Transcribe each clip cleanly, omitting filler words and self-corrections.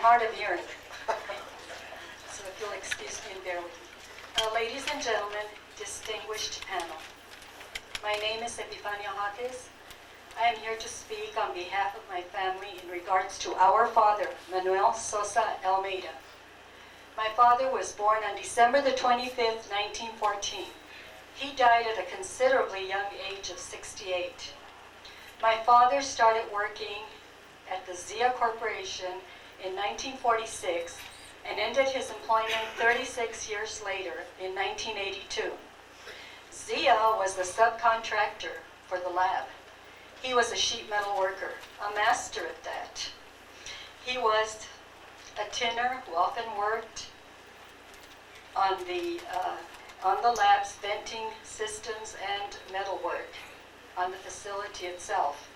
hard of hearing. So if you'll excuse me and bear with me. Ladies and gentlemen, distinguished panel, my name is Epifania Jaques. I am here to speak on behalf of my family in regards to our father, Manuel Sosa Almeida. My father was born on December the 25th, 1914. He died at a considerably young age of 68. My father started working at the Zia Corporation in 1946 and ended his employment 36 years later in 1982. Zia was the subcontractor for the lab. He was a sheet metal worker, a master at that. He was a tinner who often worked on the lab's venting systems and metalwork on the facility itself.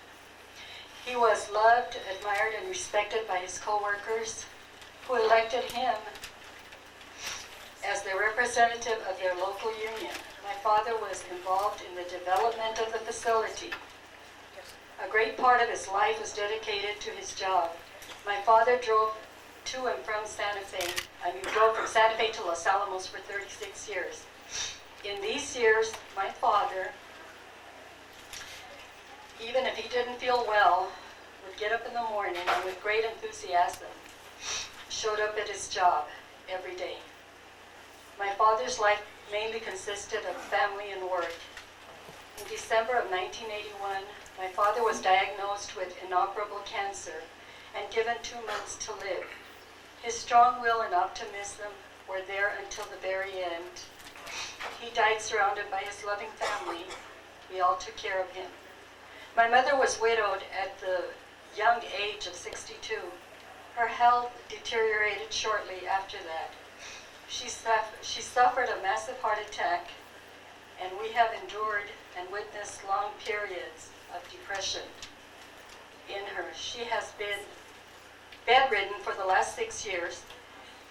He was loved, admired, and respected by his co-workers, who elected him as the representative of their local union. My father was involved in the development of the facility. A great part of his life was dedicated to his job. My father drove to and from Santa Fe. Drove from Santa Fe to Los Alamos for 36 years. In these years, my father, even if he didn't feel well, would get up in the morning and with great enthusiasm showed up at his job every day. My father's life mainly consisted of family and work. In December of 1981, my father was diagnosed with inoperable cancer and given 2 months to live. His strong will and optimism were there until the very end. He died surrounded by his loving family. We all took care of him. My mother was widowed at the young age of 62. Her health deteriorated shortly after that. She suffered a massive heart attack, and we have endured and witnessed long periods of depression in her. She has been bedridden for the last 6 years.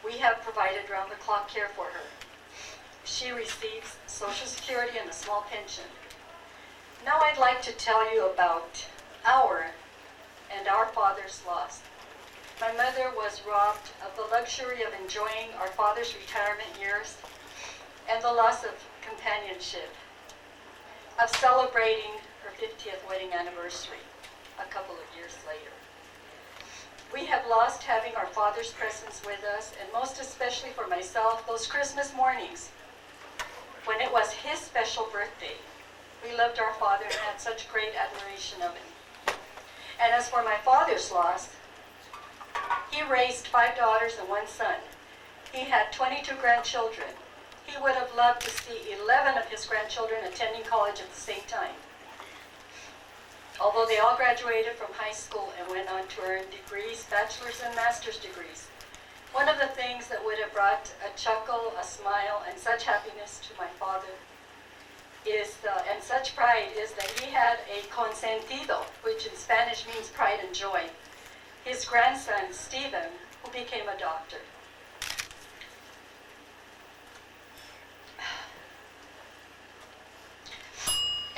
We have provided round-the-clock care for her. She receives Social Security and a small pension. Now I'd like to tell you about our father's loss. My mother was robbed of the luxury of enjoying our father's retirement years and the loss of companionship, of celebrating her 50th wedding anniversary a couple of years later. We have lost having our father's presence with us, and most especially for myself, those Christmas mornings when it was his special birthday. We loved our father and had such great admiration of him. And as for my father's loss, he raised 5 daughters and 1 son. He had 22 grandchildren. He would have loved to see 11 of his grandchildren attending college at the same time. Although they all graduated from high school and went on to earn degrees, bachelor's and master's degrees. One of the things that would have brought a chuckle, a smile, and such happiness to my father and such pride is that he had a consentido, which in Spanish means pride and joy. His grandson, Stephen, who became a doctor.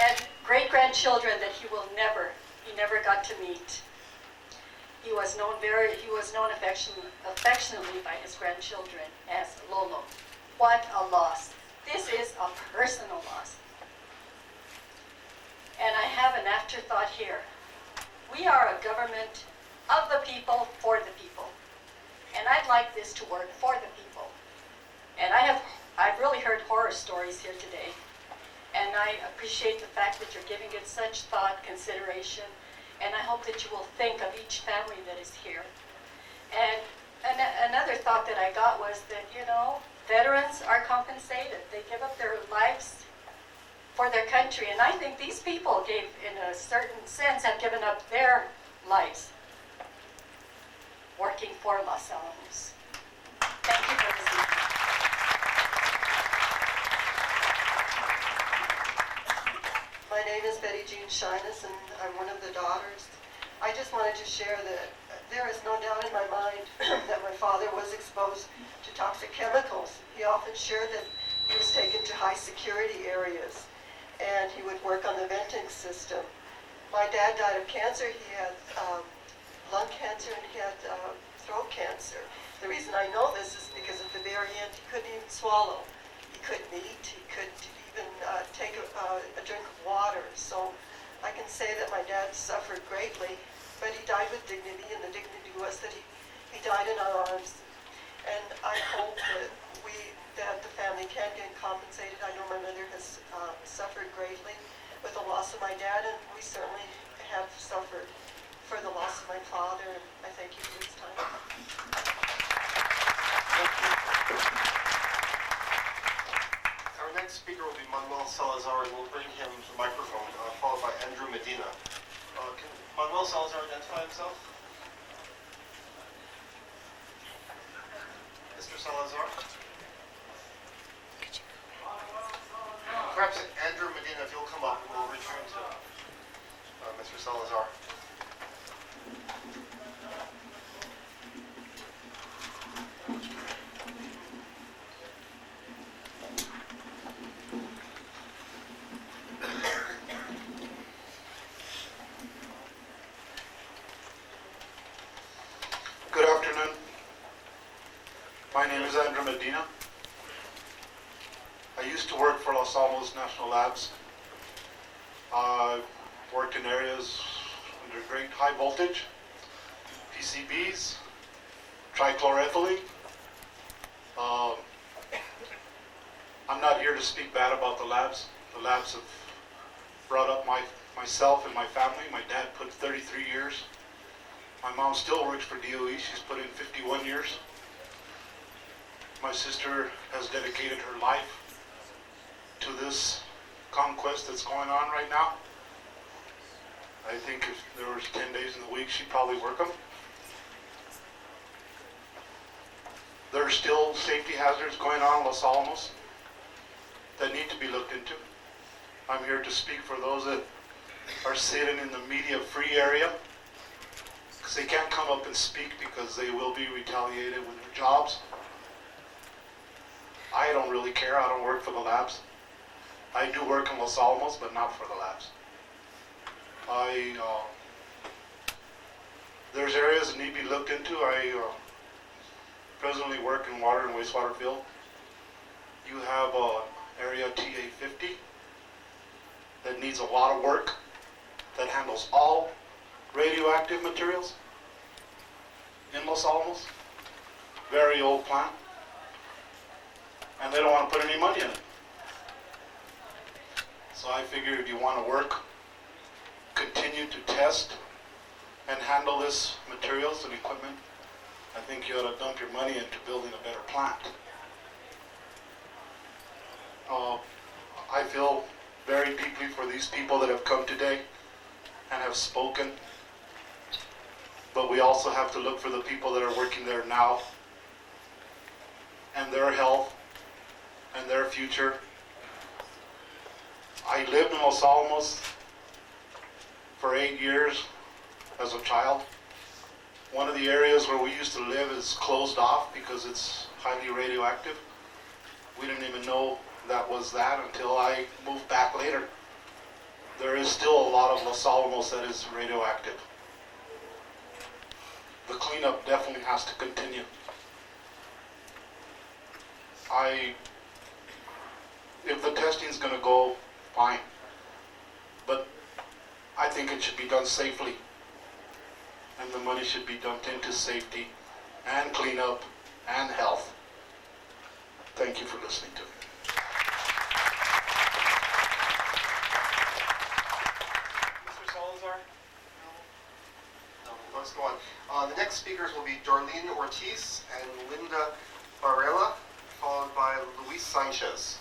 And great-grandchildren that he never got to meet. He was known affectionately by his grandchildren as Lolo. What a loss. This is a personal loss. And I have an afterthought here. We are a government of the people, for the people. And I'd like this to work for the people. And I've really heard horror stories here today. And I appreciate the fact that you're giving it such thought, consideration, and I hope that you will think of each family that is here. And another thought that I got was that, veterans are compensated. They give up their lives for their country, and I think these people in a certain sense, have given up their lives working for Los Alamos. Thank you for listening. My name is Betty Jean Shyness, and I'm one of the daughters. I just wanted to share that there is no doubt in my mind that my father was exposed to toxic chemicals. He often shared that he was taken to high security areas, and he would work on the venting system. My dad died of cancer. He had lung cancer, and he had throat cancer. The reason I know this is because at the very end he couldn't even swallow. He couldn't eat. He couldn't even take a drink of water. So I can say that my dad suffered greatly, but he died with dignity, and the dignity was that he died in our arms. And I hope that the family can get compensated. I know my mother has suffered greatly with the loss of my dad, and we certainly have suffered for the loss of my father, and I thank you for this time. Thank you. Our next speaker will be Manuel Salazar, and we'll bring him the microphone, followed by Andrew Medina. Can Manuel Salazar identify himself? Mr. Salazar? Perhaps Andrew Medina, if you'll come up, we'll return to Mr. Salazar. Good afternoon. My name is Andrew Medina. I used to work for Los Alamos National Labs. I worked in areas under great high voltage, PCBs, trichloroethylene. I'm not here to speak bad about the labs. The labs have brought up myself and my family. My dad put 33 years. My mom still works for DOE. She's put in 51 years. My sister has dedicated her life to this conquest that's going on right now. I think if there was 10 days in the week, she'd probably work them. There are still safety hazards going on in Los Alamos that need to be looked into. I'm here to speak for those that are sitting in the media-free area, because they can't come up and speak because they will be retaliated with their jobs. I don't really care. I don't work for the labs. I do work in Los Alamos, but not for the labs. There's areas that need to be looked into. I presently work in water and wastewater field. You have area TA50 that needs a lot of work, that handles all radioactive materials in Los Alamos. Very old plant. And they don't want to put any money in it. So I figured if you want to work, continue to test and handle this materials and equipment, I think you ought to dump your money into building a better plant. I feel very deeply for these people that have come today and have spoken, but we also have to look for the people that are working there now and their health and their future. I lived in Los Alamos for 8 years as a child. One of the areas where we used to live is closed off because it's highly radioactive. We didn't even know that was that until I moved back later. There is still a lot of Los Alamos that is radioactive. The cleanup definitely has to continue. If the testing's going to go, fine. But I think it should be done safely. And the money should be dumped into safety and cleanup and health. Thank you for listening to me. Mr. Salazar? No, let's go on. The next speakers will be Darlene Ortiz and Linda Varela, followed by Luis Sanchez.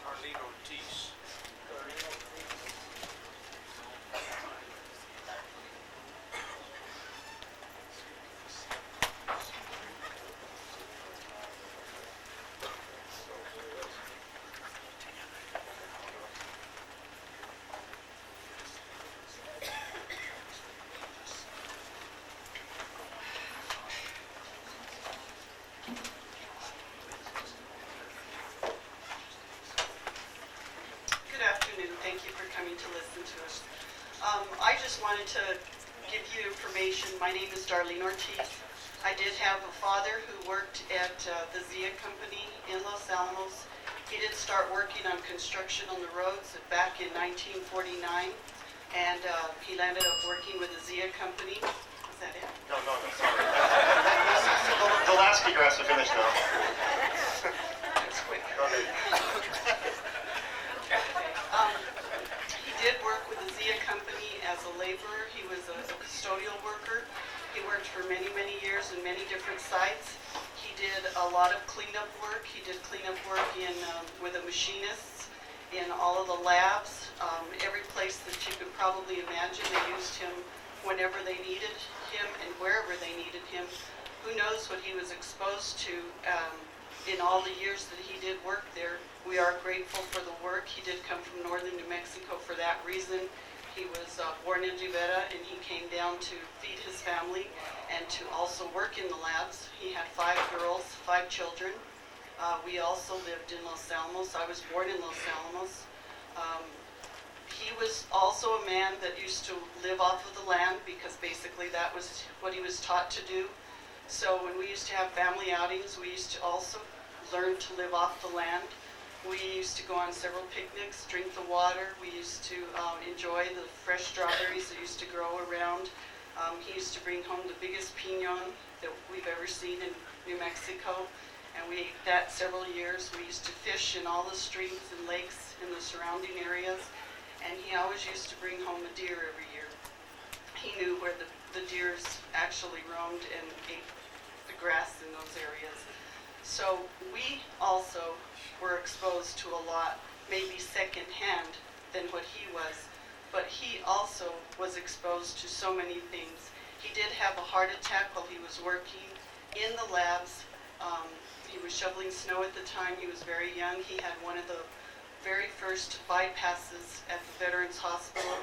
Darlene Ortiz. thank you for coming to listen to us. I just wanted to give you information. My name is Darlene Ortiz. I did have a father who worked at the Zia Company in Los Alamos. He did start working on construction on the roads back in 1949, and he landed up working with the Zia Company. Is that it? No, sorry. The last speaker has to finish now. That's quick. Go ahead. He did work with the Zia Company as a laborer. He was a custodial worker. He worked for many, many years in many different sites. He did a lot of cleanup work. He did cleanup work with the machinists in all of the labs. Every place that you could probably imagine, they used him whenever they needed him and wherever they needed him. Who knows what he was exposed to in all the years that he did work there. We are grateful for the work. He did come from northern New Mexico for that reason. He was born in Rivera, and he came down to feed his family and to also work in the labs. He had 5 girls, 5 children. We also lived in Los Alamos. I was born in Los Alamos. He was also a man that used to live off of the land because basically that was what he was taught to do. So when we used to have family outings, we used to also learn to live off the land. We used to go on several picnics, drink the water. We used to enjoy the fresh strawberries that used to grow around. He used to bring home the biggest piñon that we've ever seen in New Mexico, and we ate that several years. We used to fish in all the streams and lakes in the surrounding areas, and he always used to bring home a deer every year. He knew where the deers actually roamed and ate the grass in those areas. So we also were exposed to a lot, maybe secondhand than what he was, but he also was exposed to so many things. He did have a heart attack while he was working in the labs. He was shoveling snow at the time. He was very young. He had one of the very first bypasses at the Veterans Hospital.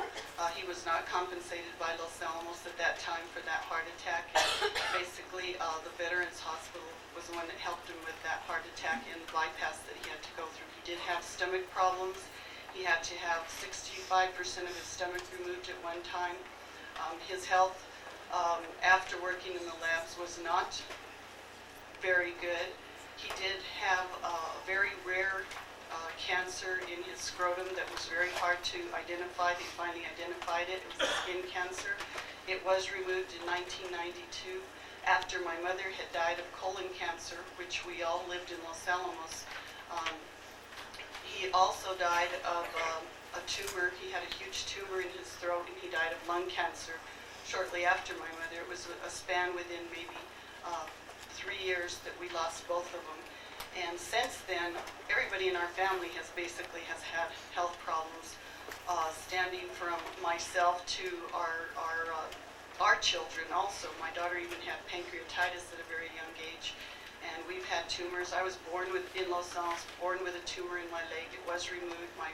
He was not compensated by Los Alamos at that time for that heart attack. And basically, the Veterans Hospital was the one that helped him with that heart attack and the bypass that he had to go through. He did have stomach problems. He had to have 65% of his stomach removed at one time. His health after working in the labs was not very good. He did have a very rare cancer in his scrotum that was very hard to identify. They finally identified it. It was skin cancer. It was removed in 1992 after my mother had died of colon cancer, which we all lived in Los Alamos. He also died of a tumor. He had a huge tumor in his throat, and he died of lung cancer shortly after my mother. It was a span within maybe 3 years that we lost both of them. And since then, everybody in our family has had health problems, standing from myself to our children also. My daughter even had pancreatitis at a very young age, and we've had tumors. I was born in Los Alamos, born with a tumor in my leg. It was removed. My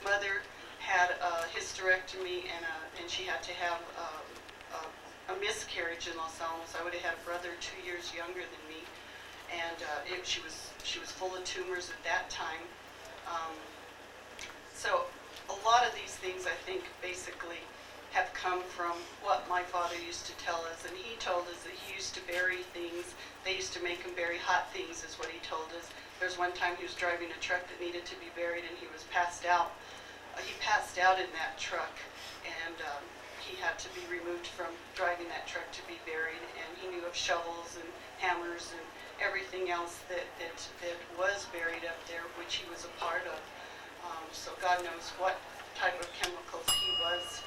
mother had a hysterectomy, and she had to have a miscarriage in Los Alamos. I would have had a brother 2 years younger than me, and she was full of tumors at that time. So a lot of these things, I think, basically have come from what my father used to tell us. And he told us that he used to bury things. They used to make him bury hot things, is what he told us. There's one time he was driving a truck that needed to be buried, and he was passed out. He passed out in that truck, and he had to be removed from driving that truck to be buried. And he knew of shovels and hammers and everything else that was buried up there, which he was a part of. So God knows what type of chemicals he was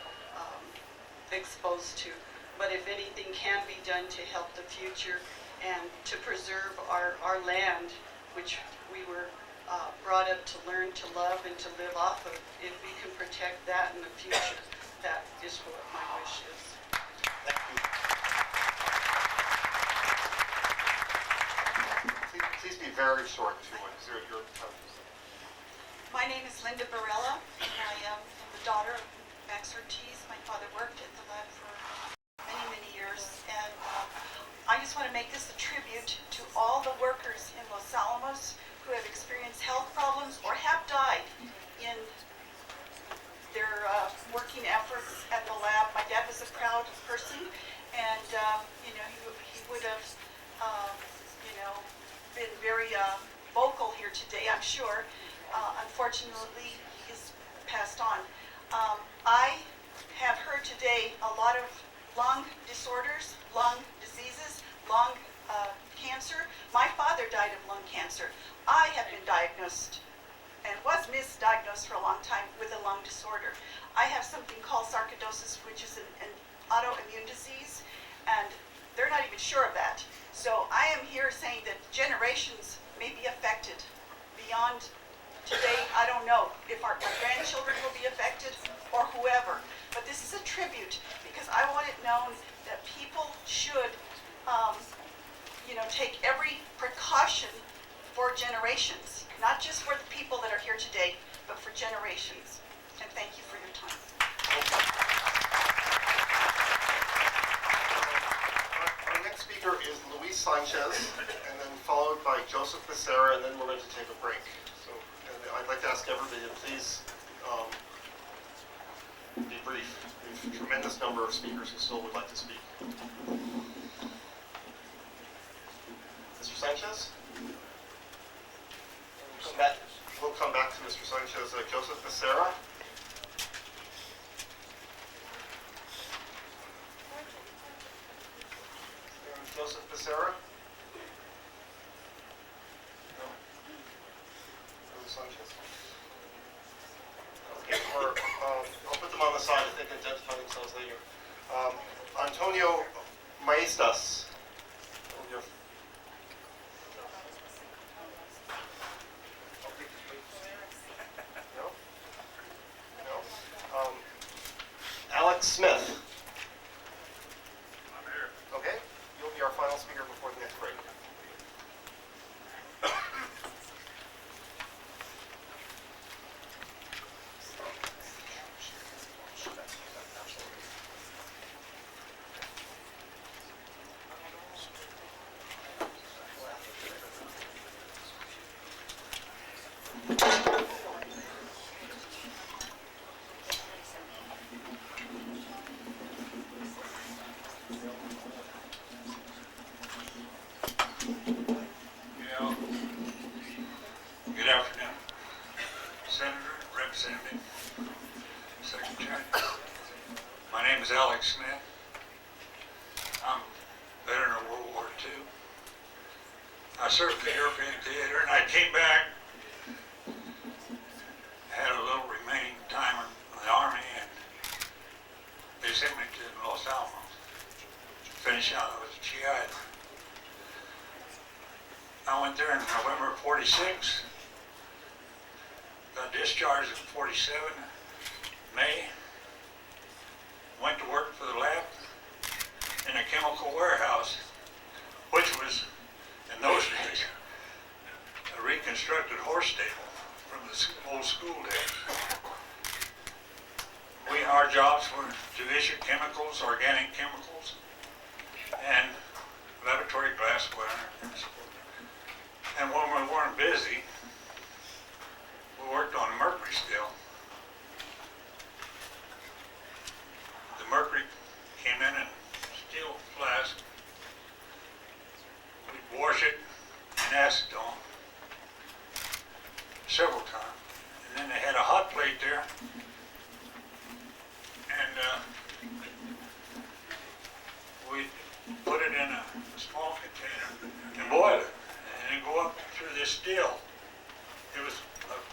exposed to. But if anything can be done to help the future and to preserve our land, which we were brought up to learn to love and to live off of, if we can protect that in the future, that is what my wish is. Thank you. Please be very short, if you would. My name is Linda Barella, and I am the daughter of Max Ortiz. My father worked at the lab for many, many years, and I just want to make this a tribute to all the workers in Los Alamos who have experienced health problems or have died in loud person, and he would have been very vocal here today, I'm sure. Unfortunately, he's passed on. I have heard today a lot of lung disorders, lung diseases, lung cancer. My father died of lung cancer. I have been diagnosed and was misdiagnosed for a long time with a lung disorder. I have something called sarcoidosis, which is an autoimmune disease, and they're not even sure of that. So I am here saying that generations may be affected beyond today. I don't know if our grandchildren will be affected or whoever, but this is a tribute because I want it known that people should take every precaution for generations, not just for the people that are here today, but for generations. And thank you for your time. Our next speaker is Luis Sanchez, and then followed by Joseph Becerra, and then we're going to take a break. So I'd like to ask everybody to please be brief. We have a tremendous number of speakers who still would like to speak. Mr. Sanchez? We'll come back to Mr. Sanchez. Joseph Becerra? Joseph Becerra? No. Sanchez. Okay, I'll put them on the side if they can identify themselves later. Antonio Maestas. No? No? Alex Smith. I'm here. Okay, you'll be our final speaker before the next break. Good afternoon, Senator, Representative, Secretary. My name is Alex Smith. I'm a veteran of World War II. I served in the European theater and I came back, had a little remaining time in the Army, and they sent me to Los Alamos to finish out. I was a GI. I went there in November of '46. Got discharged in '47, May. Went to work for the lab in a chemical warehouse, which was, in those days, a reconstructed horse stable from the old school days. Our jobs were to issue chemicals, organic chemicals, and laboratory glassware. And when we weren't busy, we worked on mercury still. The mercury came in a steel flask. We'd wash it in acetone several times. And then they had a hot plate there. And we'd put it in a small container and boil it. And then go up through this still. It was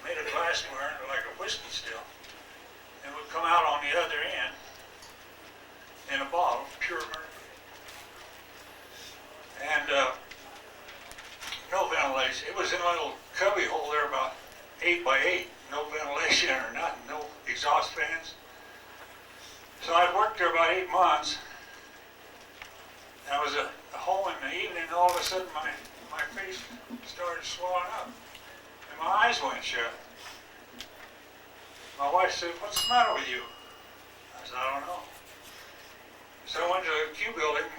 made of glassware, like a whiskey still. And would come out on the other end in a bottle, pure mercury. And no ventilation. It was in a little cubby hole there about 8 by 8. No ventilation or nothing, no exhaust fans. So I'd worked there about 8 months. And I was at home in the evening, and all of a sudden my face started swelling up. And my eyes went shut. My wife said, "What's the matter with you?" I said, "I don't know." So I went to the Q building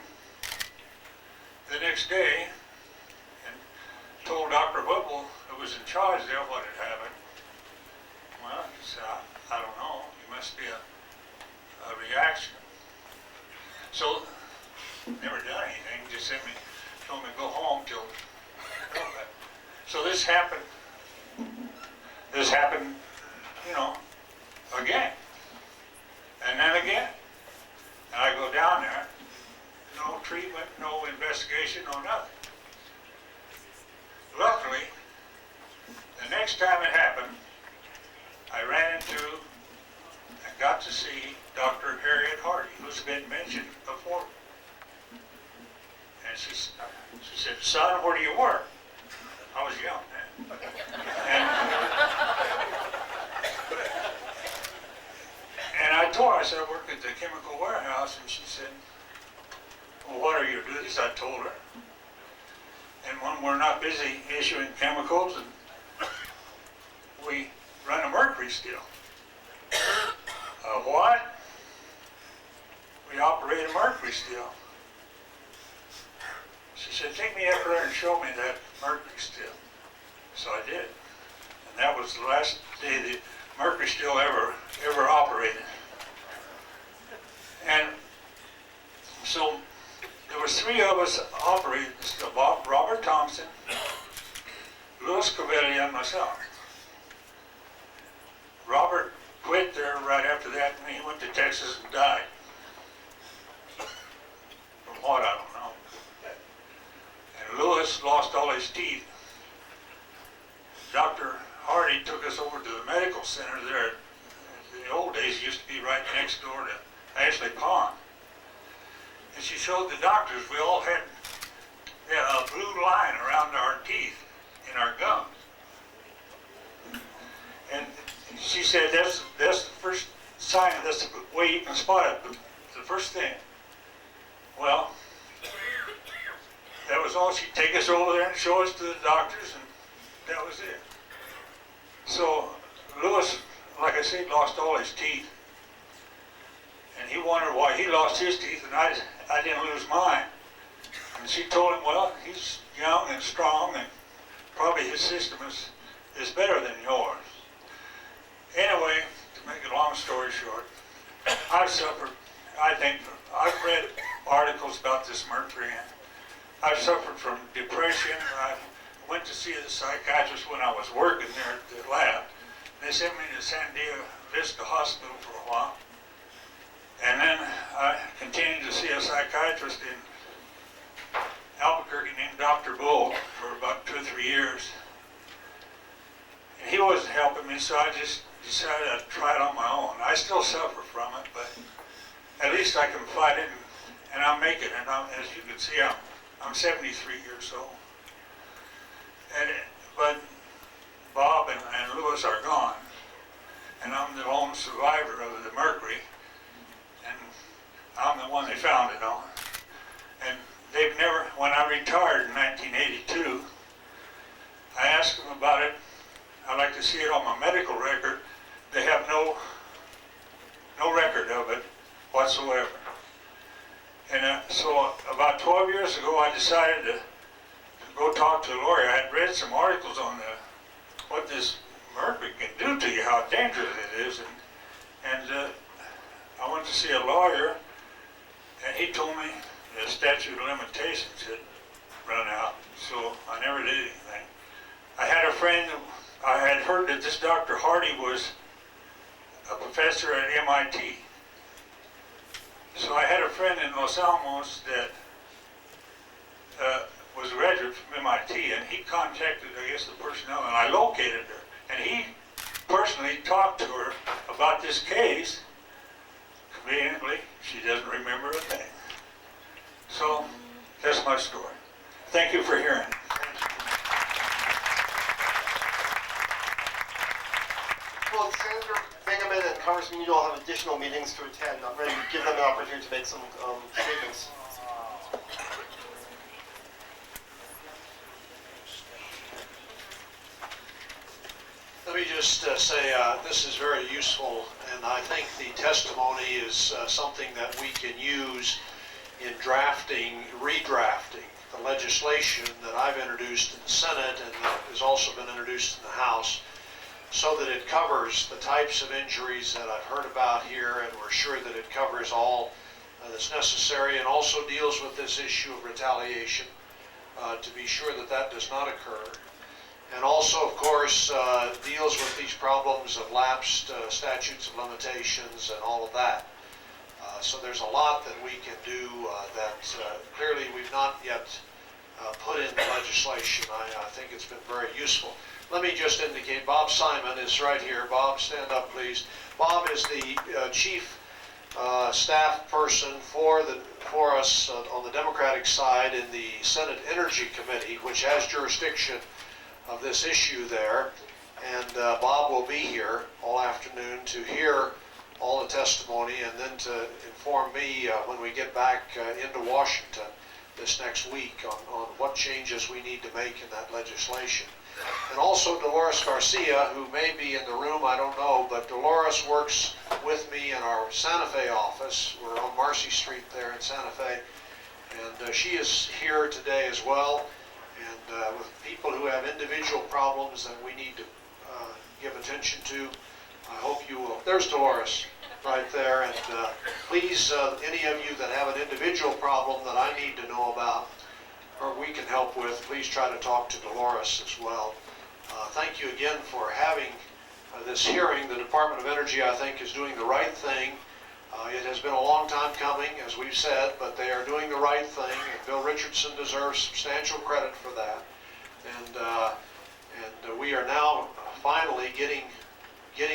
the next day and told Dr. Whipple, who was in charge there, what had happened. Well, he said, I don't know. It must be a reaction. So, never done anything, just told me to go home till, so this happened, again, and then again. And I go down there, no treatment, no investigation, no nothing. Luckily, the next time it happened, I ran into and got to see Dr. Harriet Hardy, who's been mentioned before. And she said, son, where do you work? I was young then. And I told her, I said, I work at the chemical warehouse. And she said, well, what are your duties? I told her. And when we're not busy issuing chemicals, and we run a mercury still. What? We operate a mercury still. She said, take me up there and show me that mercury still. So I did. And that was the last day the mercury still ever operated. And so there was 3 of us operating still, Robert Thompson, Louis Covelli, and myself. Robert quit there right after that, and he went to Texas and died. From what, I don't know. And Louis lost all his teeth. Dr. Hardy took us over to the medical center there. In the old days, it used to be right next door to Ashley Pond. And she showed the doctors we all had a blue line around our teeth in our gums. And she said, that's the first sign, that's the way you can spot it, the first thing. Well, that was all. She'd take us over there and show us to the doctors, and that was it. So Louis, like I said, lost all his teeth. And he wondered why he lost his teeth and I didn't lose mine. And she told him, well, he's young and strong and probably his system is better than yours. Anyway, to make a long story short, I've suffered, I've read articles about this mercury, and I've suffered from depression. I went to see the psychiatrist when I was working there at the lab. They sent me to San Diego Vista Hospital for a while. And then I continued to see a psychiatrist in Albuquerque named Dr. Bull for about 2 or 3 years. And he wasn't helping me, so I just decided I'd try it on my own. I still suffer from it, but at least I can fight it and I'll make it. And as you can see, I'm 73 years old. But Bob and Louis are gone, and I'm the lone survivor of the mercury, and I'm the one they found it on. And they've never, when I retired in 1982, I asked them about it. I'd like to see it on my medical record. They have no record of it whatsoever. And so about 12 years ago, I decided to go talk to a lawyer. I had read some articles on what this mercury can do to you, how dangerous it is, and I went to see a lawyer, and he told me the statute of limitations had run out, so I never did anything. I had a friend, I had heard that this Dr. Hardy was a professor at MIT. So I had a friend in Los Alamos that was a graduate from MIT, and he contacted, I guess, the personnel, and I located her. And he personally talked to her about this case. Conveniently, she doesn't remember a thing. So, that's my story. Thank you for hearing. Well, Senator Bingaman and Congressman Udall have additional meetings to attend. I'm ready to give them an opportunity to make some statements. Let me just say this is very useful, and I think the testimony is something that we can use in redrafting the legislation that I've introduced in the Senate and that has also been introduced in the House, so that it covers the types of injuries that I've heard about here, and we're sure that it covers all that's necessary, and also deals with this issue of retaliation to be sure that that does not occur. And also, of course, deals with these problems of lapsed statutes of limitations and all of that. So there's a lot that we can do that clearly we've not yet put in the legislation. I think it's been very useful. Let me just indicate, Bob Simon is right here. Bob, stand up, please. Bob is the chief staff person for us on the Democratic side in the Senate Energy Committee, which has jurisdiction of this issue there. And Bob will be here all afternoon to hear all the testimony and then to inform me when we get back into Washington this next week on what changes we need to make in that legislation. And also Dolores Garcia, who may be in the room, I don't know, but Dolores works with me in our Santa Fe office. We're on Marcy Street there in Santa Fe. And she is here today as well. And with people who have individual problems that we need to give attention to, I hope you will. There's Dolores right there. And please, any of you that have an individual problem that I need to know about or we can help with, please try to talk to Dolores as well. Thank you again for having this hearing. The Department of Energy, I think, is doing the right thing. It has been a long time coming, as we've said, but they are doing the right thing, and Bill Richardson deserves substantial credit for that. And we are now finally getting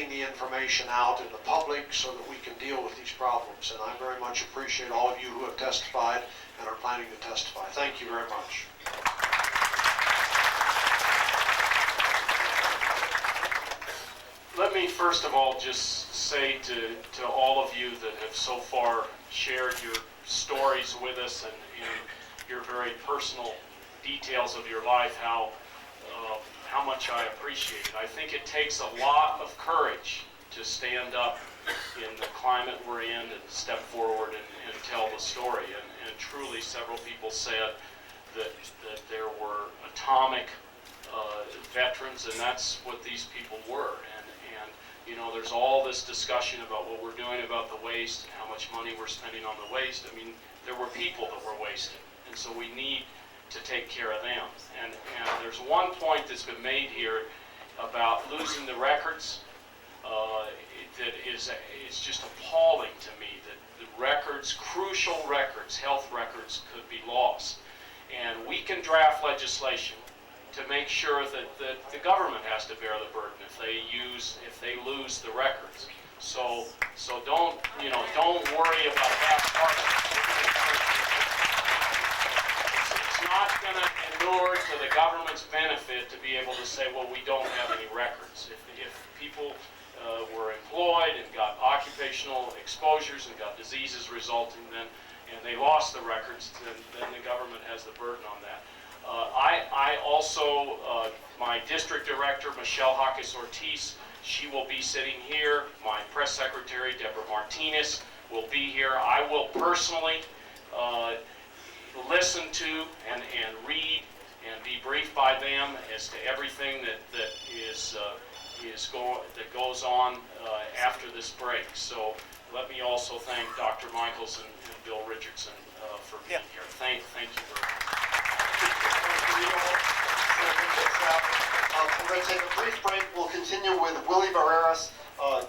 the information out in the public so that we can deal with these problems. And I very much appreciate all of you who have testified and are planning to testify. Thank you very much. Let me first of all just say to all of you that have so far shared your stories with us and your very personal details of your life, how much I appreciate it. I think it takes a lot of courage to stand up in the climate we're in and step forward and tell the story. And truly, several people said that there were atomic veterans, and that's what these people were. And there's all this discussion about what we're doing about the waste and how much money we're spending on the waste. I mean, there were people that were wasted, and so we need to take care of them. And there's one point that's been made here about losing the records that is just appalling to me, that the records, crucial records, health records, could be lost. And we can draft legislation to make sure that the government has to bear the burden if they lose the records. So don't worry about that part of it. It's not going to endure to the government's benefit to be able to say, well, we don't have any records. If people were employed and got occupational exposures and got diseases resulting, and they lost the records, then the government has the burden on that. I also, my district director, Michelle Hawkes-Ortiz, she will be sitting here. My press secretary, Deborah Martinez, will be here. I will personally listen to and read and be briefed by them as to everything that goes on after this break. So let me also thank Dr. Michaels and Bill Richardson for being here. Thank you very much. We're going to take a brief break. We'll continue with Willie Barreras.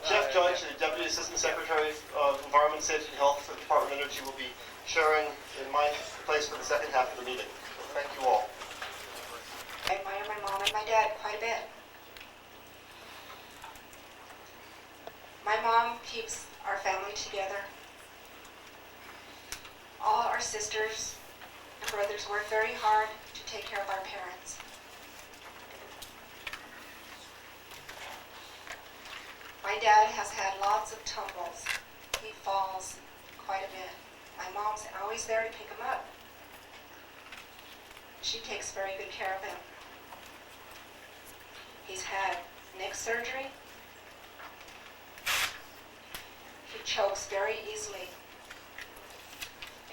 Jeff Judge, the Deputy Assistant Secretary of Environment, Safety and Health for the Department of Energy, will be sharing in my place for the second half of the meeting. Thank you all. I admire my mom and my dad quite a bit. My mom keeps our family together. All our sisters and brothers work very hard to take care of our parents. My dad has had lots of tumbles. He falls quite a bit. My mom's always there to pick him up. She takes very good care of him. He's had neck surgery. He chokes very easily.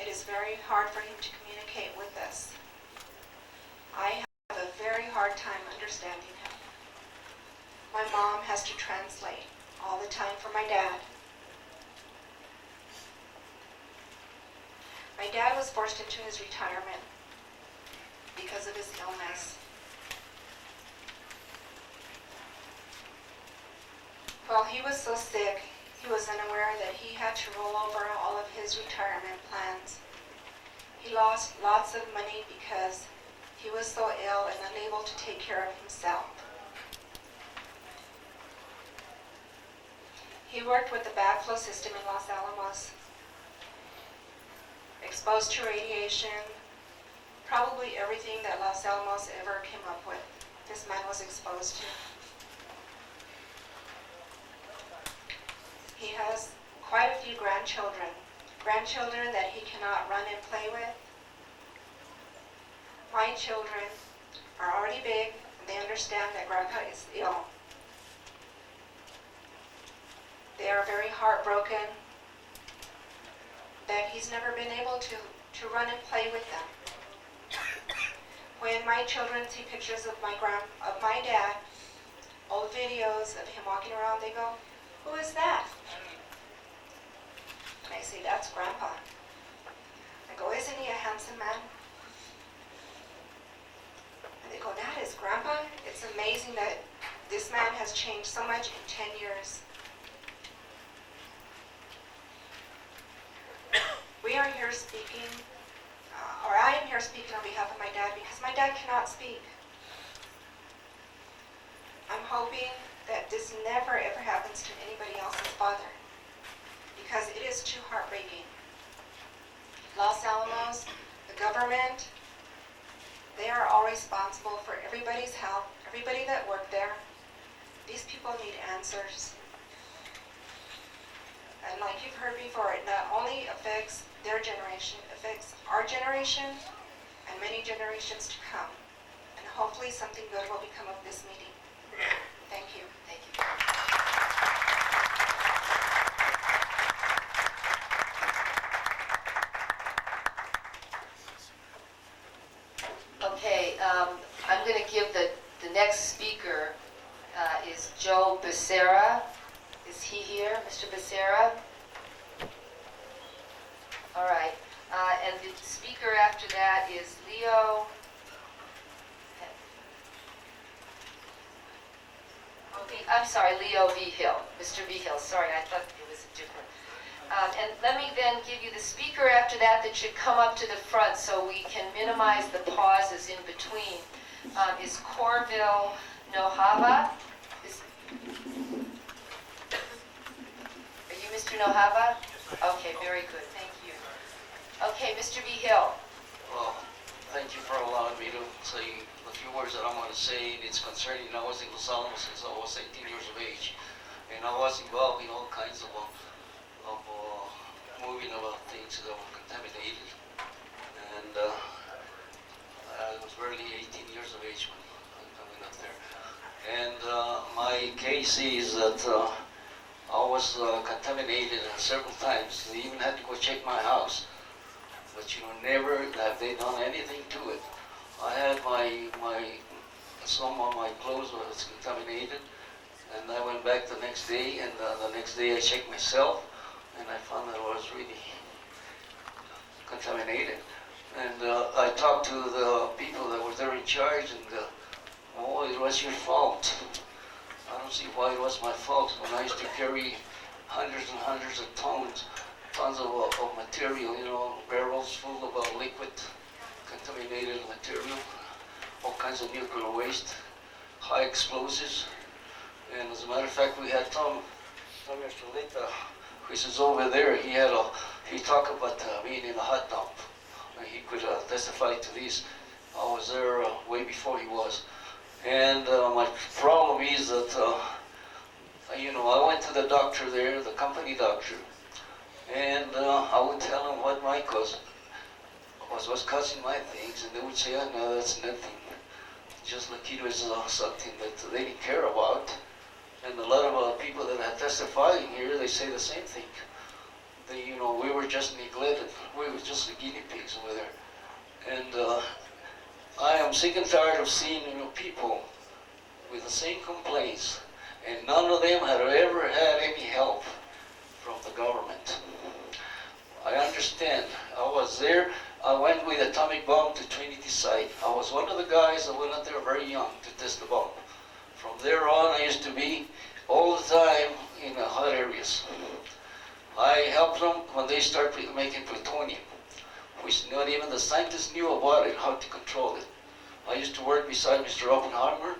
It is very hard for him to communicate with us. I have a very hard time understanding him. My mom has to translate all the time for my dad. My dad was forced into his retirement because of his illness. While he was so sick, he was unaware that he had to roll over all of his retirement plans. He lost lots of money because he was so ill and unable to take care of himself. He worked with the backflow system in Los Alamos, exposed to radiation, probably everything that Los Alamos ever came up with. This man was exposed to. He has quite a few grandchildren that he cannot run and play with. My children are already big, and they understand that Grandpa is ill. They are very heartbroken that he's never been able to run and play with them. When my children see pictures of my dad, old videos of him walking around, they go, "Who is that?" And I say, "That's Grandpa." I go, "Isn't he a handsome man?" And they go, "That is Grandpa?" It's amazing that this man has changed so much in 10 years. We are here speaking, or I am here speaking on behalf of my dad because my dad cannot speak. I'm hoping that this never ever happens to anybody else's father because it is too heartbreaking. Los Alamos, the government, they are all responsible for everybody's health, everybody that worked there. These people need answers. And like you've heard before, it not only affects their generation, it affects our generation and many generations to come. And hopefully something good will become of this meeting. Thank you. Thank you. Okay, I'm going to give the next speaker is Joe Becerra. Is he here, Mr. Becerra? All right. And the speaker after that is Leo. I'm sorry, Leo V. Hill. Mr. V. Hill. Sorry, I thought it was different. And let me then give you the speaker after that should come up to the front so we can minimize the pauses in between. Is Corville Nohava? Are you Mr. Nohava? Okay, very good. Thank you. Okay, Mr. V. Hill. Well, thank you for allowing me to say the few words that I'm going to say. It's concerning, I was in Los Alamos since I was 18 years of age, and I was involved in all kinds of moving about things that were contaminated. And I was barely 18 years of age when I went up there. And my case is that I was contaminated several times. They even had to go check my house. But never have they done anything to it. I had some of my clothes was contaminated, and I went back the next day, and the next day I checked myself, and I found that I was really contaminated. And I talked to the people that were there in charge, and oh, it was your fault. I don't see why it was my fault when I used to carry hundreds and hundreds of tons of material, barrels full of liquid, contaminated material, all kinds of nuclear waste, high explosives. And as a matter of fact, we had Tom Estrelita, who is over there. He talked about being in a hot dump. He could testify to this. I was there way before he was. And my problem is that, I went to the doctor there, the company doctor, and I would tell him what my cause was causing my things, and they would say, "Oh no, that's nothing. Just like it was something that they didn't care about." And a lot of people that have testified here, they say the same thing. We were just neglected. We were just the guinea pigs over there. And I am sick and tired of seeing people with the same complaints, and none of them had ever had any help from the government. I understand. I was was there. I went with atomic bomb to Trinity site. I was one of the guys that went out there very young to test the bomb. From there on, I used to be all the time in the hot areas. I helped them when they started making plutonium, which not even the scientists knew about it, how to control it. I used to work beside Mr. Oppenheimer,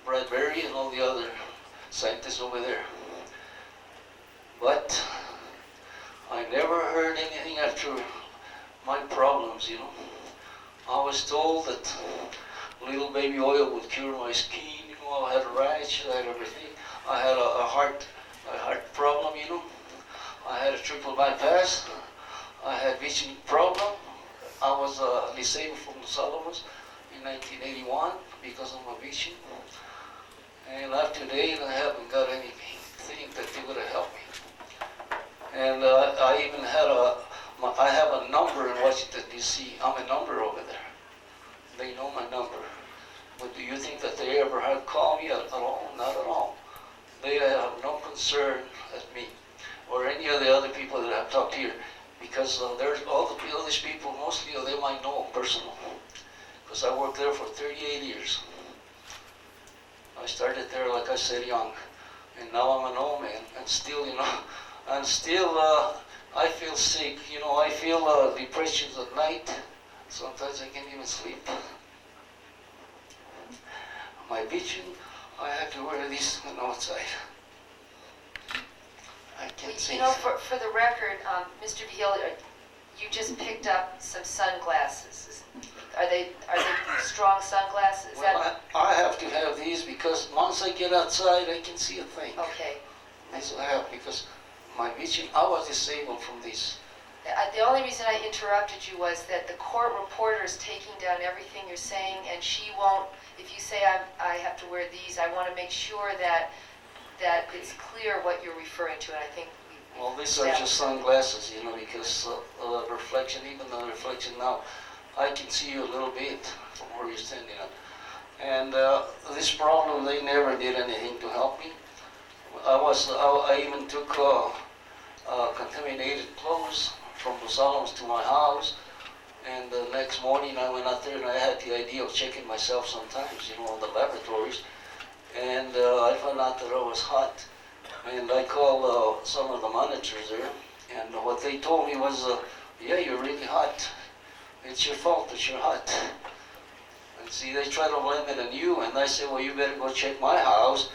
Brad Berry, and all the other scientists over there. But I never heard anything after my problems, you know. I was told that little baby oil would cure my skin, you know. I had a rash, I had everything. I had a heart problem, you know. I had a triple bypass. I had vision problem. I was disabled from Los Alamos in 1981 because of my vision. And after that, I haven't got anything that they would have helped me. And I even had I have a number in Washington, D.C. I'm a number over there. They know my number. But do you think that they ever have called me at all? Not at all. They have no concern at me or any of the other people that I've talked here, because there's all these people, mostly of them I know personal, because I worked there for 38 years. I started there, like I said, young, and now I'm an old man, and still, you know, I feel sick, you know, I feel depressions at night. Sometimes I can't even sleep. My vision, I have to wear this on the outside. I can't see. You know, for the record, Mr. Vigil, you just picked up some sunglasses. Are they strong sunglasses? Well, I have to have these because once I get outside, I can see a thing. Okay. That's what I have, because my vision, I was disabled from these. The only reason I interrupted you was that the court reporter is taking down everything you're saying, and she won't, if you say I have to wear these, I want to make sure that it's clear what you're referring to, and I think well, these are just sunglasses, you know, because reflection, even the reflection now, I can see you a little bit from where you're standing up. And this problem, they never did anything to help me. I even took contaminated clothes from Los Alamos to my house, and the next morning I went out there and I had the idea of checking myself sometimes, you know, in the laboratories, and I found out that I was hot, and I called some of the monitors there, and what they told me was, yeah, you're really hot. It's your fault that you're hot. And see, they try to blame it on you, and I said, well, you better go check my house,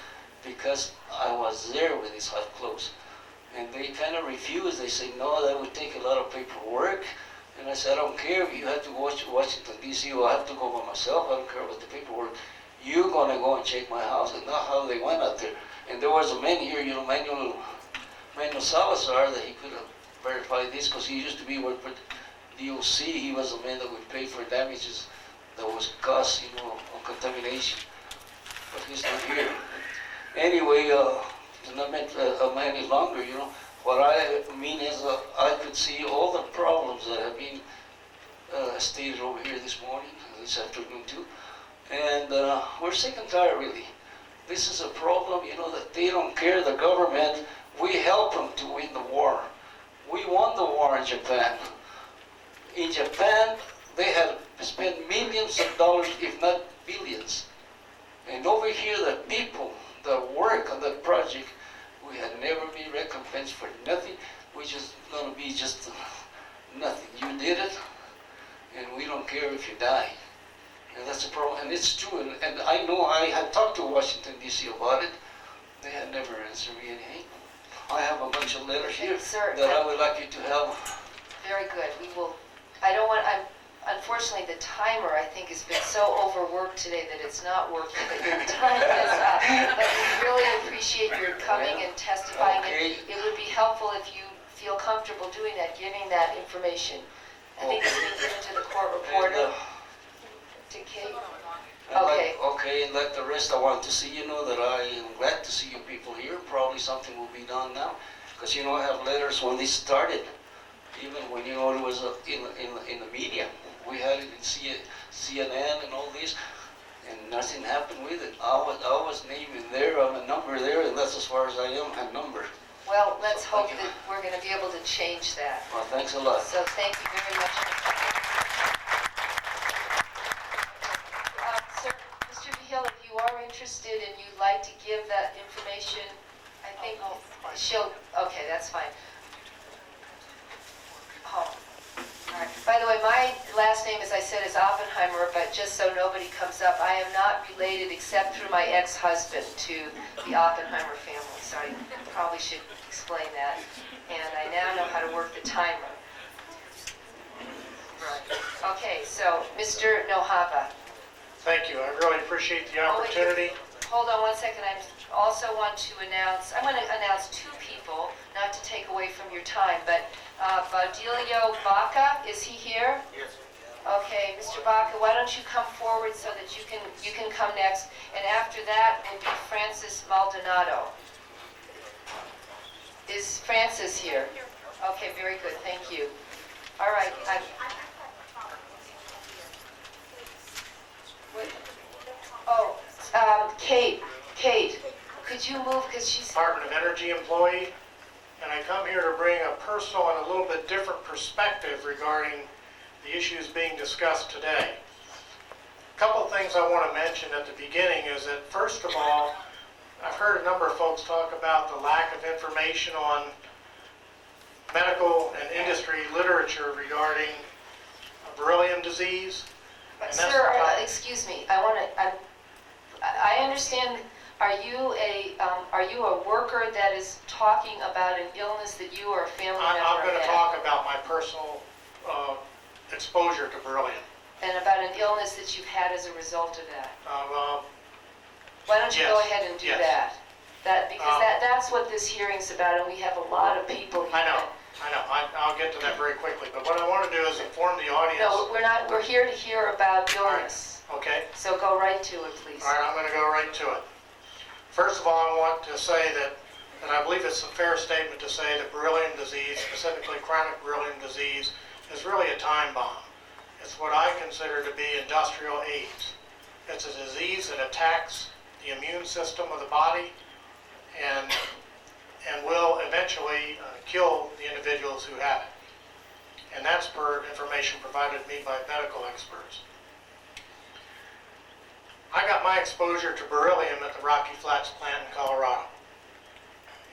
because I was there with these hot clothes. And they kind of refused. They said, no, that would take a lot of paperwork. And I said, I don't care if you have to go to Washington, D.C., or I have to go by myself. I don't care about the paperwork. You're going to go and check my house. And that's how they went out there. And there was a man here, you know, Manuel Salazar, that he could have verified this, because he used to be working for DOC. He was the man that would pay for damages that was caused, you know, on contamination. But he's not here. Anyway, to not make a man any longer, you know, what I mean is I could see all the problems that have been stated over here this morning, this afternoon too, and we're sick and tired, really. This is a problem, you know, that they don't care, the government. We help them to win the war. We won the war in Japan. In Japan, they had spent millions of dollars, if not billions. And over here, the people that work on that project, we had never been recompensed for nothing. We just gonna be just nothing. You did it, and we don't care if you die. And that's a problem, and it's true. And I know I had talked to Washington, D.C. about it. They had never answered me anything. I have a bunch of letters here that I would like you to have. Very good. We will. Unfortunately, the timer, I think, has been so overworked today that it's not working, but your time is up. But we really appreciate your coming and testifying. Okay. It would be helpful if you feel comfortable doing that, giving that information. I think it's been given to the court reporter. To Kate. Okay. Okay, and like the rest, I want to see, you know, that I am glad to see you people here. Probably something will be done now. Because, you know, I have letters when this started. Even when, you know, it was in the media. We had it in CNN and all this, and nothing happened with it. I was named in there, I'm a number there, and that's as far as I am, a number. Well, let's hope that we're going to be able to change that. Well, thanks a lot. So thank you very much. Sir, Mr. Behill, if you are interested and you'd like to give that information, I think she'll, okay, that's fine. Oh, all right. By the way, my last name, as I said, is Oppenheimer, but just so nobody comes up, I am not related except through my ex-husband to the Oppenheimer family, so I probably should explain that. And I now know how to work the timer. Right. Okay, so Mr. Nohava. Thank you. I really appreciate the opportunity. Hold on one second. I also want to announce, I'm going to announce two people, not to take away from your time, but Baudilio Baca, is he here? Yes. Okay, Mr. Baca, why don't you come forward so that you can come next, and after that will be Francis Maldonado. Is Francis here? Okay, very good, thank you. All right. Kate, could you move, because she's... Department of Energy employee, and I come here to bring a personal and a little bit different perspective regarding the issues being discussed today. A couple things I want to mention at the beginning is that, first of all, I've heard a number of folks talk about the lack of information on medical and industry literature regarding beryllium disease. Sir, excuse me, I understand, are you a worker that is talking about an illness that you or a family member had? I'm going to talk about my personal exposure to beryllium. And about an illness that you've had as a result of that? Why don't you yes, go ahead and do yes. Because that's what this hearing's about, and we have a lot of people here. I know. I'll get to that very quickly. But what I want to do is inform the audience. No, we're not. We're here to hear about illness. Okay. So go right to it, please. All right, I'm going to go right to it. First of all, I want to say that, and I believe it's a fair statement to say that beryllium disease, specifically chronic beryllium disease, is really a time bomb. It's what I consider to be industrial AIDS. It's a disease that attacks the immune system of the body and will eventually kill the individuals who have it. And that's per information provided to me by medical experts. I got my exposure to beryllium at the Rocky Flats plant in Colorado.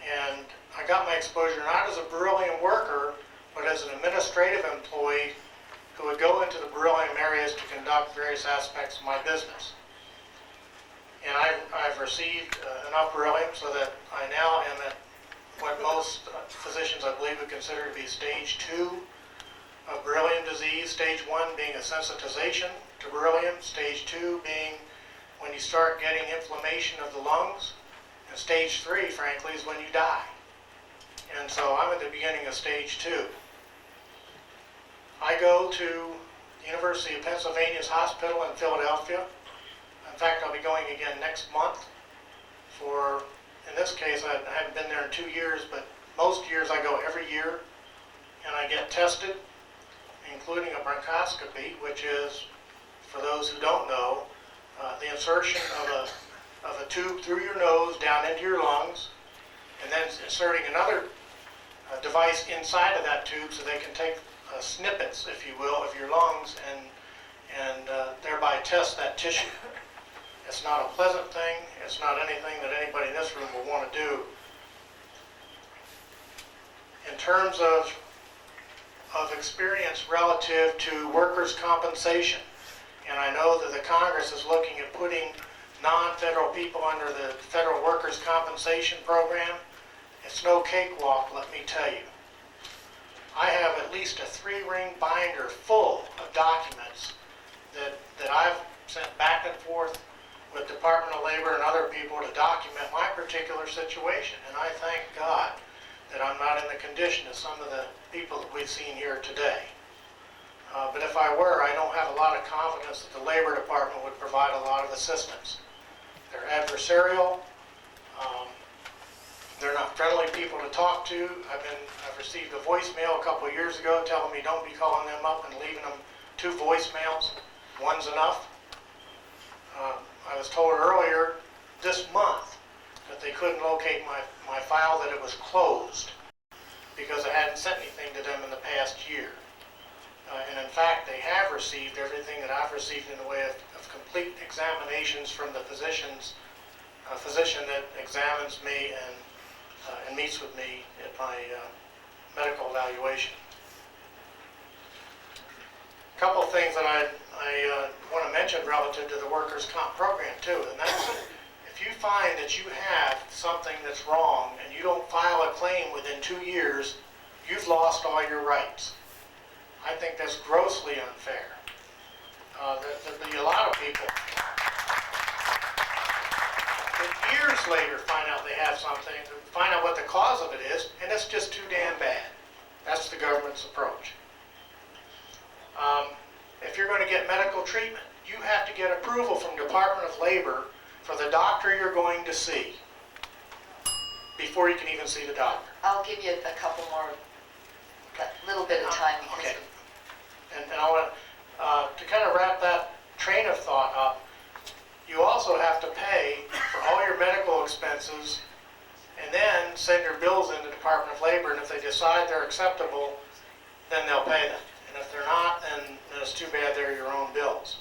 And I got my exposure not as a beryllium worker, but as an administrative employee who would go into the beryllium areas to conduct various aspects of my business. And I've received enough beryllium so that I now am at what most physicians, I believe, would consider to be stage 2 of beryllium disease. Stage 1 being a sensitization to beryllium. Stage 2 being when you start getting inflammation of the lungs. And stage 3, frankly, is when you die. And so I'm at the beginning of stage 2. I go to the University of Pennsylvania's hospital in Philadelphia. In fact, I'll be going again next month for, in this case, I haven't been there in 2 years, but most years I go every year, and I get tested, including a bronchoscopy, which is, for those who don't know, the insertion of a tube through your nose down into your lungs, and then inserting another device inside of that tube so they can take snippets, if you will, of your lungs and thereby test that tissue. It's not a pleasant thing. It's not anything that anybody in this room will want to do. In terms of experience relative to workers' compensation, and I know that the Congress is looking at putting non-federal people under the federal workers' compensation program. It's no cakewalk, let me tell you. I have at least a 3-ring binder full of documents that I've sent back and forth with Department of Labor and other people to document my particular situation. And I thank God that I'm not in the condition of some of the people that we've seen here today. But if I were, I don't have a lot of confidence that the Labor Department would provide a lot of assistance. They're adversarial. They're not friendly people to talk to. I've received a voicemail a couple of years ago telling me don't be calling them up and leaving them 2 voicemails. One's enough. I was told earlier this month but they couldn't locate my file, that it was closed because I hadn't sent anything to them in the past year. And in fact, they have received everything that I've received in the way of complete examinations from the physician that examines me and meets with me at my medical evaluation. A couple of things that I want to mention relative to the workers' comp program too, and that's if you find that you have something that's wrong and you don't file a claim within 2 years, you've lost all your rights. I think that's grossly unfair. There'll be a lot of people that years later find out they have something, find out what the cause of it is, and it's just too damn bad. That's the government's approach. If you're going to get medical treatment, you have to get approval from Department of Labor for the doctor you're going to see before you can even see the doctor. I'll give you a couple more, little bit of time. Okay. And I want to kind of wrap that train of thought up. You also have to pay for all your medical expenses and then send your bills in to the Department of Labor, and if they decide they're acceptable, then they'll pay them. And if they're not, then it's too bad they're your own bills.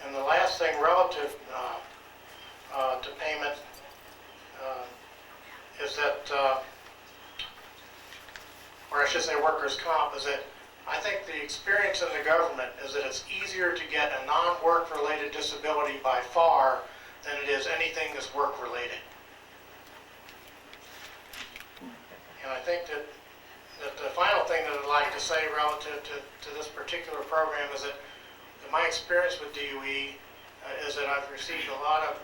And the last thing relative to payment is that, or I should say workers' comp, is that I think the experience in the government is that it's easier to get a non-work related disability by far than it is anything that's work related. And I think that the final thing that I'd like to say relative to this particular program is that my experience with DOE is that I've received a lot of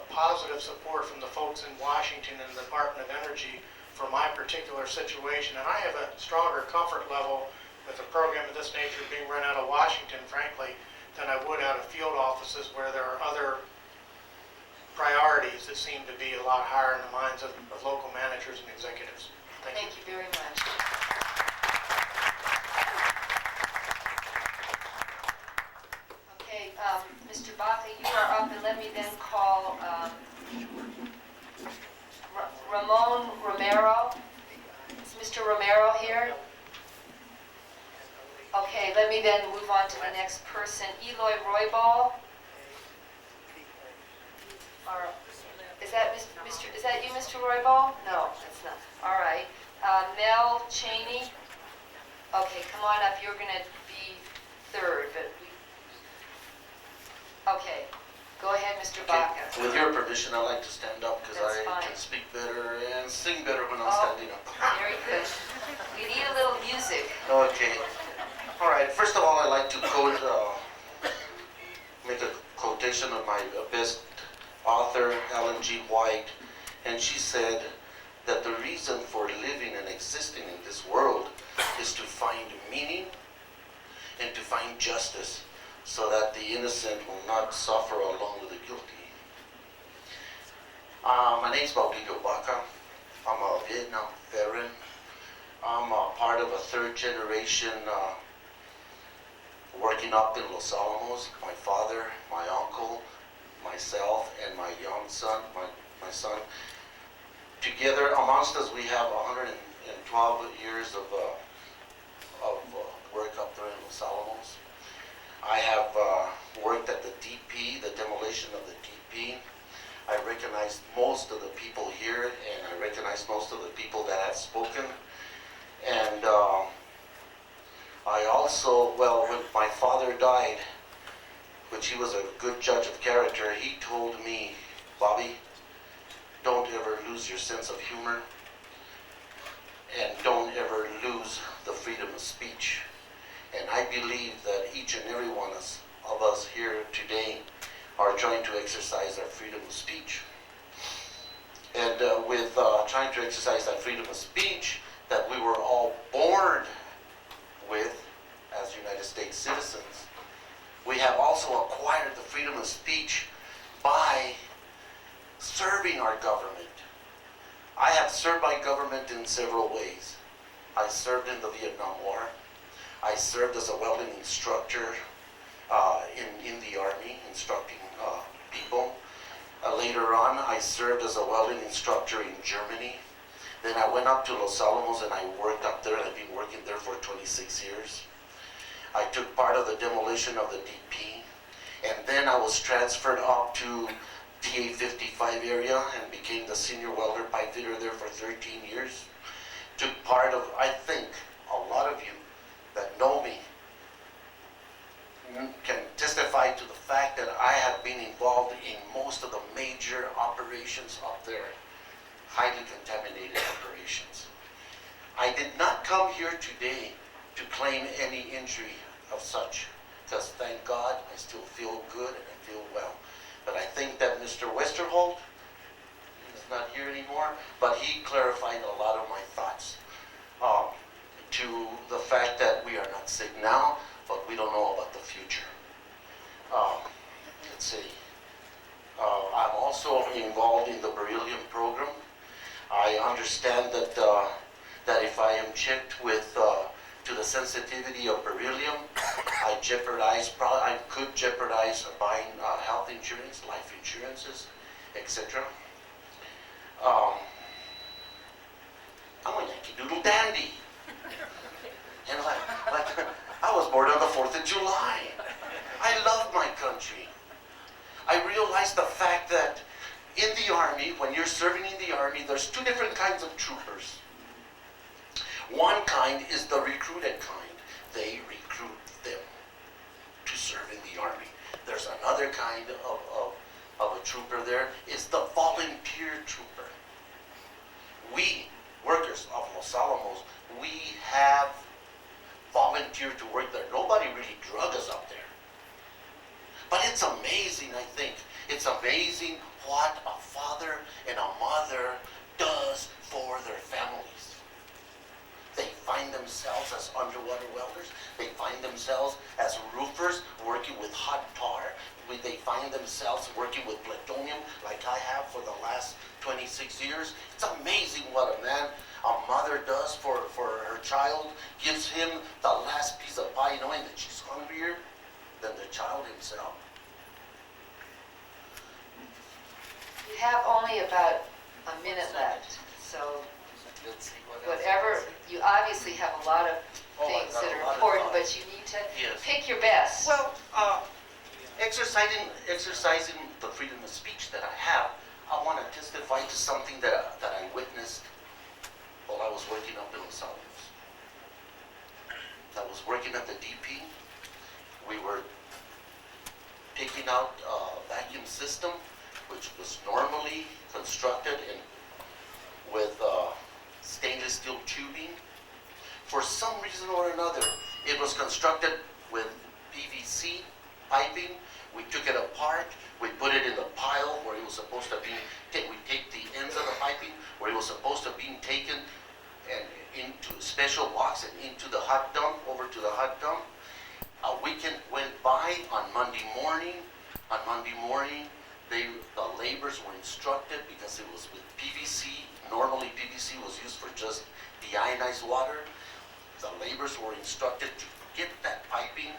positive support from the folks in Washington and the Department of Energy for my particular situation. And I have a stronger comfort level with a program of this nature being run out of Washington, frankly, than I would out of field offices where there are other priorities that seem to be a lot higher in the minds of local managers and executives. Thank you very much. Okay, Mr. Baca, you are up, and let me then call Ramon Romero. Is Mr. Romero here? Okay, let me then move on to the next person. Eloy Roybal. Or, is that you, Mr. Roybal? No, that's not. All right. Mel Cheney. Okay, come on up. You're going to be third, but okay. Go ahead, Mr. Baca. With your permission, I'd like to stand up because I can speak better and sing better when I'm standing up. Very good. We need a little music. Okay. All right. First of all, I'd like to make a quotation of my best author, Ellen G. White, and she said that the reason for living and existing in this world is to find meaning and to find justice, so that the innocent will not suffer along with the guilty. My name's Baudillo Baca. I'm a Vietnam veteran. I'm a part of a third generation working up in Los Alamos. My father, my uncle, myself, and my young son, my son. Together, amongst us, we have 112 years of work up there in Los Alamos. I have worked at the DP, the demolition of the DP. I recognize most of the people here, and I recognize most of the people that have spoken. And I also, well, when my father died, which he was a good judge of character, he told me, Bobby, don't ever lose your sense of humor, and don't ever lose the freedom of speech. And I believe that each and every one of us here today are trying to exercise our freedom of speech. And with trying to exercise that freedom of speech that we were all born with as United States citizens, we have also acquired the freedom of speech by serving our government. I have served my government in several ways. I served in the Vietnam War. I served as a welding instructor in the Army, instructing people. Later on, I served as a welding instructor in Germany. Then I went up to Los Alamos and I worked up there, and I've been working there for 26 years. I took part of the demolition of the DP, and then I was transferred up to TA 55 area and became the senior welder pipe fitter there for 13 years. Took part of, I think, a lot of you that know me can testify to the fact that I have been involved in most of the major operations up there, highly contaminated operations. I did not come here today to claim any injury of such, because thank God I still feel good and I feel well. But I think that Mr. Westerholt is not here anymore, but he clarified a lot of my thoughts to the fact that we are not sick now, but we don't know about the future. Let's see. I'm also involved in the beryllium program. I understand that that if I am checked with to the sensitivity of beryllium, I could jeopardize buying health insurance, life insurances, etc. I'm a Yankee Doodle dandy. And like I was born on the 4th of July. I love my country. I realized the fact that in the Army, when you're serving in the Army, there's two different kinds of troopers. One kind is the recruited kind. They recruit them to serve in the Army. There's another kind of a trooper there, is the volunteer trooper. We, workers of Los Alamos, we have volunteered to work there. Nobody really drug us up there. But it's amazing, I think. It's amazing what a father and a mother does for their families. They find themselves as underwater welders. They find themselves as roofers working with hot tar. They find themselves working with plutonium like I have for the last 26 years. It's amazing what a mother does for her child, gives him the last piece of pie knowing that she's hungrier than the child himself. You have only about a minute left, so Let's see what else. whatever, you obviously have a lot of things that are important, but you need to pick your best. Well, exercising the freedom of speech that I have, I want to testify to something that I witnessed while I was working up in Los Alamos. I was working at the DP. We were taking out a vacuum system, which was normally constructed with stainless steel tubing. For some reason or another, it was constructed with PVC piping. We took it apart, we put it in the pile where it was supposed to be, we take the ends of the piping where it was supposed to be taken and into a special box and into the hot dump, over to the hot dump. A weekend went by on Monday morning. On Monday morning, the laborers were instructed, because it was with PVC, normally PVC was used for just deionized water. The laborers were instructed to get that piping,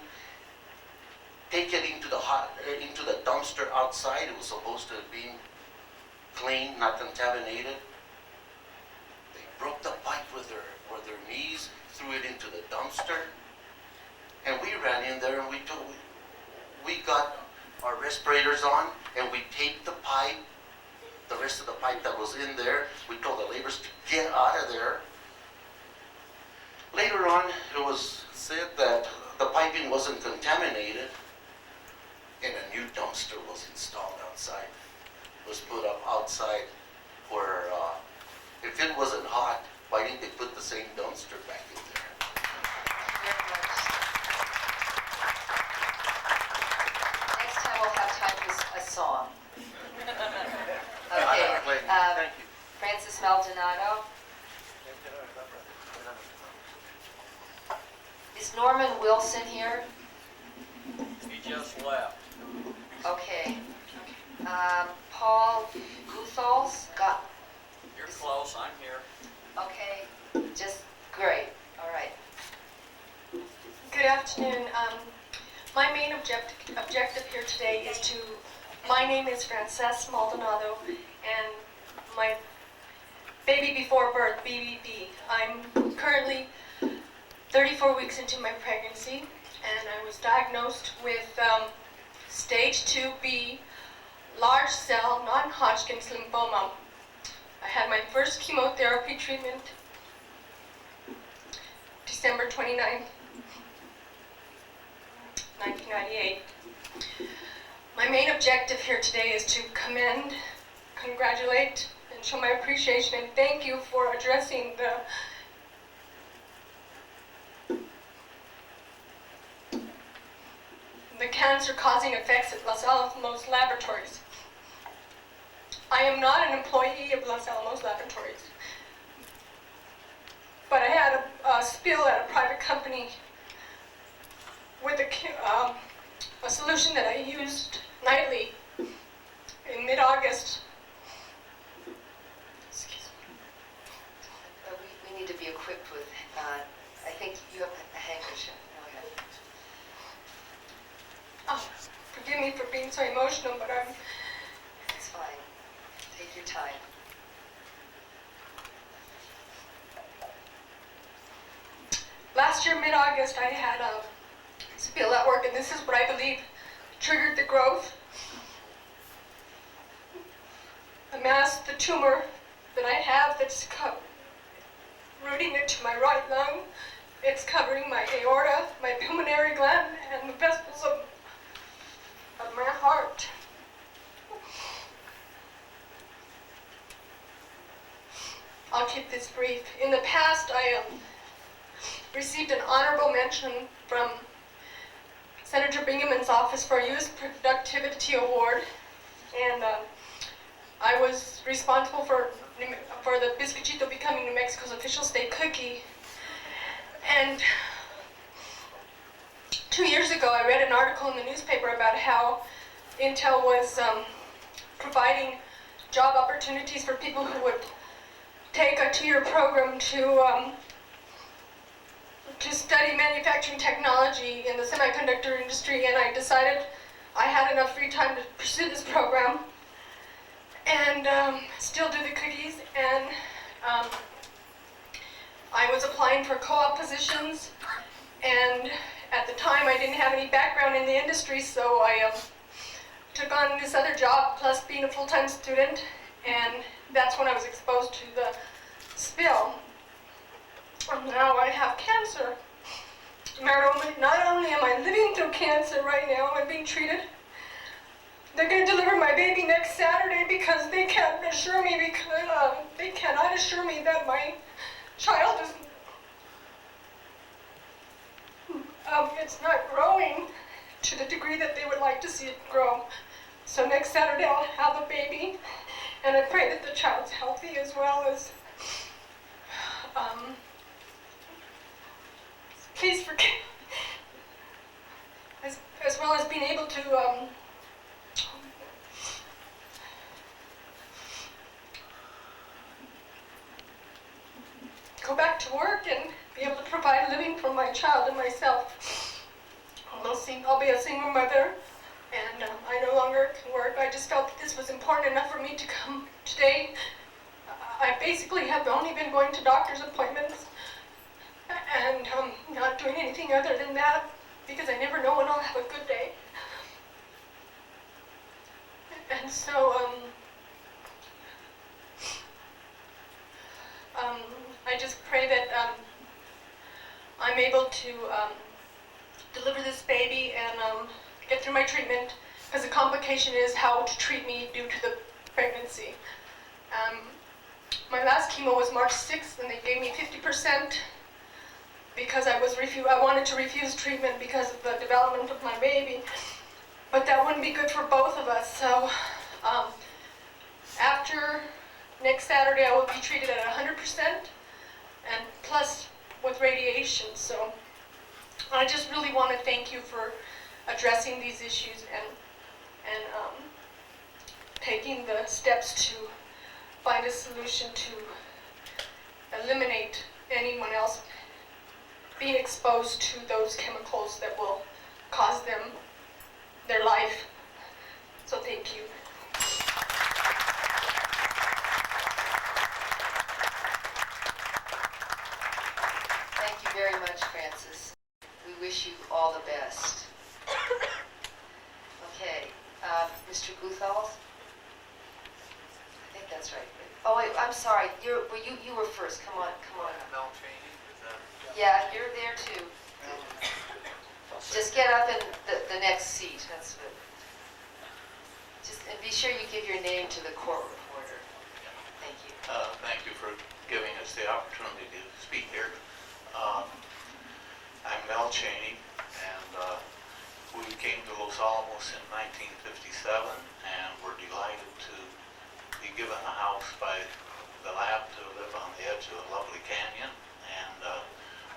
take it into the dumpster outside. It was supposed to be clean, not contaminated. They broke the pipe with their knees, threw it into the dumpster, and we ran in there and we got our respirators on and we taped the pipe, the rest of the pipe that was in there. We told the laborers to get out of there. Later on, it was said that the piping wasn't contaminated, and a new dumpster was installed outside. It was put up outside where, if it wasn't hot, why didn't they put the same dumpster back in there? Next time we'll have time for a song. I Okay, never played. Thank you. Francis Maldonado. Is Norman Wilson here? He just left. Okay. Paul Guthals got. You're close, I'm here. Okay, just great. All right. Good afternoon. My main objective here today is to My name is Frances Maldonado, and my baby before birth, BBB. I'm currently 34 weeks into my pregnancy, and I was diagnosed with stage 2B large cell non-Hodgkin's lymphoma. I had my first chemotherapy treatment December 29th, 1998. My main objective here today is to commend, congratulate, and show my appreciation and thank you for addressing the cancer-causing effects at Los Alamos Laboratories. I am not an employee of Los Alamos Laboratories, but I had a spill at a private company with a solution that I used nightly in mid-August. Excuse me. We need to be equipped with, I think you have a handkerchief. Go ahead. Oh, forgive me for being so emotional, but It's fine. Take your time. Last year, mid-August, I had a spill at work, and this is what I believe triggered the growth. The mass, the tumor that I have that's rooting into my right lung, it's covering my aorta, my pulmonary gland, and the vessels of my heart. I'll keep this brief. In the past, I received an honorable mention from Senator Bingaman's office for a Youth Productivity Award, and I was responsible for the Bizcochito becoming New Mexico's official state cookie. And 2 years ago, I read an article in the newspaper about how Intel was providing job opportunities for people who would take a 2-year program to study manufacturing technology in the semiconductor industry, and I decided I had enough free time to pursue this program and still do the cookies. And I was applying for co-op positions, and at the time I didn't have any background in the industry, so I took on this other job plus being a full-time student, and that's when I was exposed to the spill. Now I have cancer. Not only am I living through cancer right now, I'm being treated. They're going to deliver my baby next Saturday because they can't assure me they cannot assure me that my child is it's not growing to the degree that they would like to see it grow. So next Saturday I'll have a baby, and I pray that the child's healthy as well as please forgive, as well as being able to go back to work and be able to provide a living for my child and myself. I'll be a single mother, and I no longer can work. I just felt that this was important enough for me to come today. I basically have only been going to doctor's appointments and not doing anything other than that because I never know when I'll have a good day. And so I just pray that I'm able to deliver this baby and get through my treatment, because the complication is how to treat me due to the pregnancy. My last chemo was March 6th, and they gave me 50% because I wanted to refuse treatment because of the development of my baby, but that wouldn't be good for both of us. So after next Saturday, I will be treated at 100% and plus with radiation. So I just really want to thank you for addressing these issues and taking the steps to find a solution to eliminate anyone else being exposed to those chemicals that will cause them their life. So thank you. Thank you very much, Francis. We wish you all the best. Okay, Mr. Guthall? I think that's right. Oh, wait, I'm sorry. You were first. Come on. Mel Cheney, is that? Yeah, you're there too. Just get up in the next seat. That's good. And be sure you give your name to the court reporter. Thank you. Thank you for giving us the opportunity to speak here. I'm Mel Cheney, and we came to Los Alamos in 1957, and we're delighted to be given a house by the lab to live on the edge of a lovely canyon, and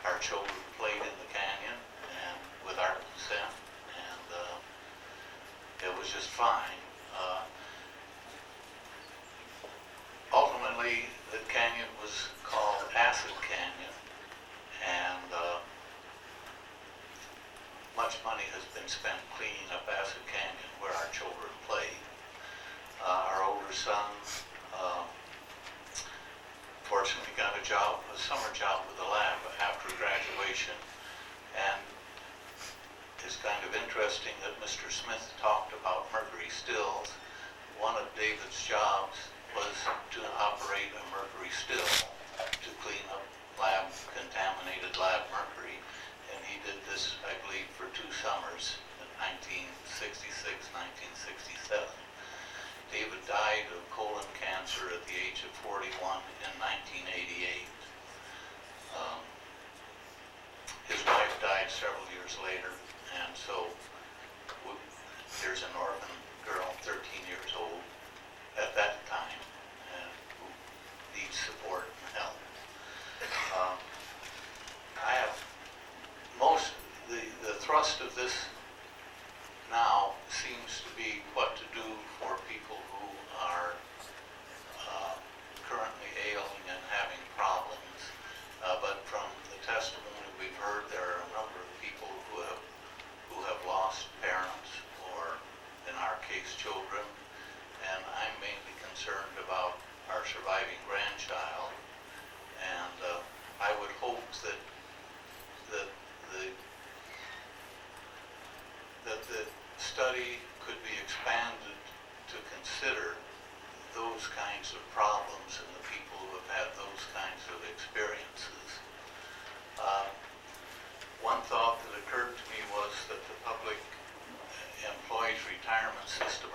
our children played in the canyon and with our consent, and it was just fine. Ultimately, the canyon was called Acid Canyon, and much money has been spent cleaning up Acid Canyon where our children played. Our older son fortunately got a summer job with the lab after graduation, and it's kind of interesting that Mr. Smith talked about mercury stills. One of David's jobs was to operate a mercury still to clean up contaminated lab mercury, and he did this, I believe, for 2 summers in 1966, 1967. David died of colon cancer at the age of 41 in 1988. His wife died several years later, and so there's an orphan girl, 13 years old at that time, and who needs support and help. I have the thrust of this now seems to be what to do for people who are currently ailing and having problems. But from the testimony we've heard, there are a number of people who have lost parents, or in our case, children. And I'm mainly concerned about our surviving grandchild. And I would hope that the study could be expanded to consider those kinds of problems and the people who have had those kinds of experiences. One thought that occurred to me was that the public employees retirement system